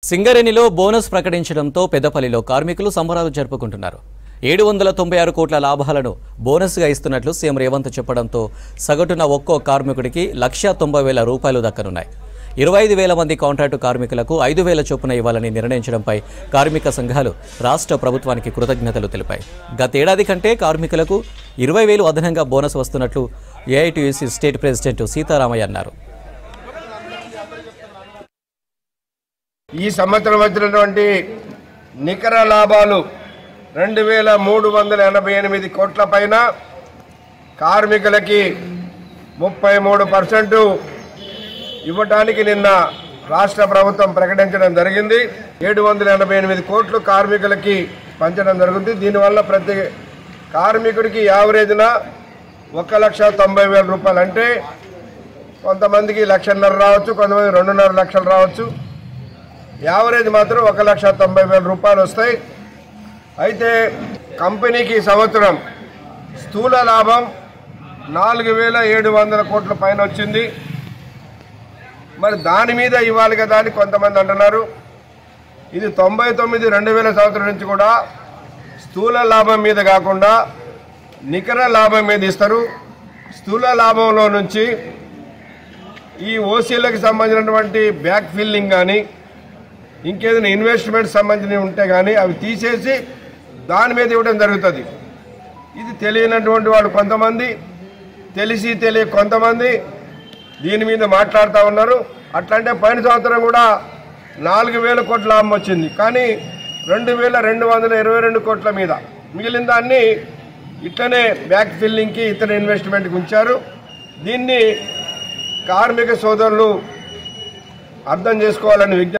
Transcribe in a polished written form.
సింగరేణిలో బోనస్ ప్రకటించడంతో పెద్దపల్లిలో కార్మికులు సంబరాలు జరుపుకుంటున్నారు. 796 కోట్ల లాభాలను బోనస్గా ఇస్తున్నట్లు సీఎం రేవంత్ చెప్పడంతో సగటున ఒక్కో కార్మికుడికి 1,90,000 రూపాయలు దక్కనున్నాయి. 25,000 మంది కాంట్రాక్టు కార్మికులకు 5,000 చొప్పున ఇవ్వాలని నిర్ణయించడంపై కార్మిక సంఘాలు రాష్ట్ర ప్రభుత్వానికి కృతజ్ఞతలు తెలిపాయి. గతేడాది కంటే కార్మికులకు 20,000 అదనంగా బోనస్ వస్తున్నట్లు ఏఐటీయూసీ స్టేట్ ప్రెసిడెంట్ సీతారామయ్య అన్నారు. ఈ సంవత్సరం వచ్చినటువంటి నికర లాభాలు 2,388 కోట్ల పైన కార్మికులకి 33% ఇవ్వడానికి నిన్న రాష్ట్ర ప్రభుత్వం ప్రకటించడం జరిగింది. 788 కోట్లు కార్మికులకి పంచడం జరుగుతుంది. దీనివల్ల ప్రతి కార్మికుడికి యావరేజ్న 1,90,000 రూపాయలు, అంటే కొంతమందికి 1,50,000 రావచ్చు, కొంతమంది 2.5 లక్షలు రావచ్చు. యావరేజ్ మాత్రం 1,90,000 రూపాయలు వస్తాయి. అయితే కంపెనీకి సంవత్సరం స్థూల లాభం 4,700 కోట్ల పైన వచ్చింది. మరి దాని మీద ఇవ్వాలి కదా అని కొంతమంది అంటున్నారు. ఇది 99-2000 సంవత్సరం నుంచి కూడా స్థూల లాభం మీద కాకుండా నికర లాభం మీద ఇస్తారు. స్థూల లాభంలో నుంచి ఈ ఓసీలకు సంబంధించినటువంటి బ్యాక్ ఫిల్లింగ్ కానీ ఇంకేదైనా ఇన్వెస్ట్మెంట్ సంబంధించినవి ఉంటే కానీ అవి తీసేసి దాని మీద ఇవ్వడం జరుగుతుంది. ఇది తెలియనటువంటి వాళ్ళు కొంతమంది, తెలిసి తెలియ కొంతమంది దీని మీద మాట్లాడుతూ ఉన్నారు. అట్లంటే పైన సంవత్సరం కూడా 4,000 కోట్ల లాభం వచ్చింది, కానీ 2,222 కోట్ల మీద మిగిలిన దాన్ని ఇట్లనే బ్యాక్ ఫిల్లింగ్కి ఇతర ఇన్వెస్ట్మెంట్కి ఉంచారు. దీన్ని కార్మిక సోదరులు అర్థం చేసుకోవాలని విజ్ఞప్తి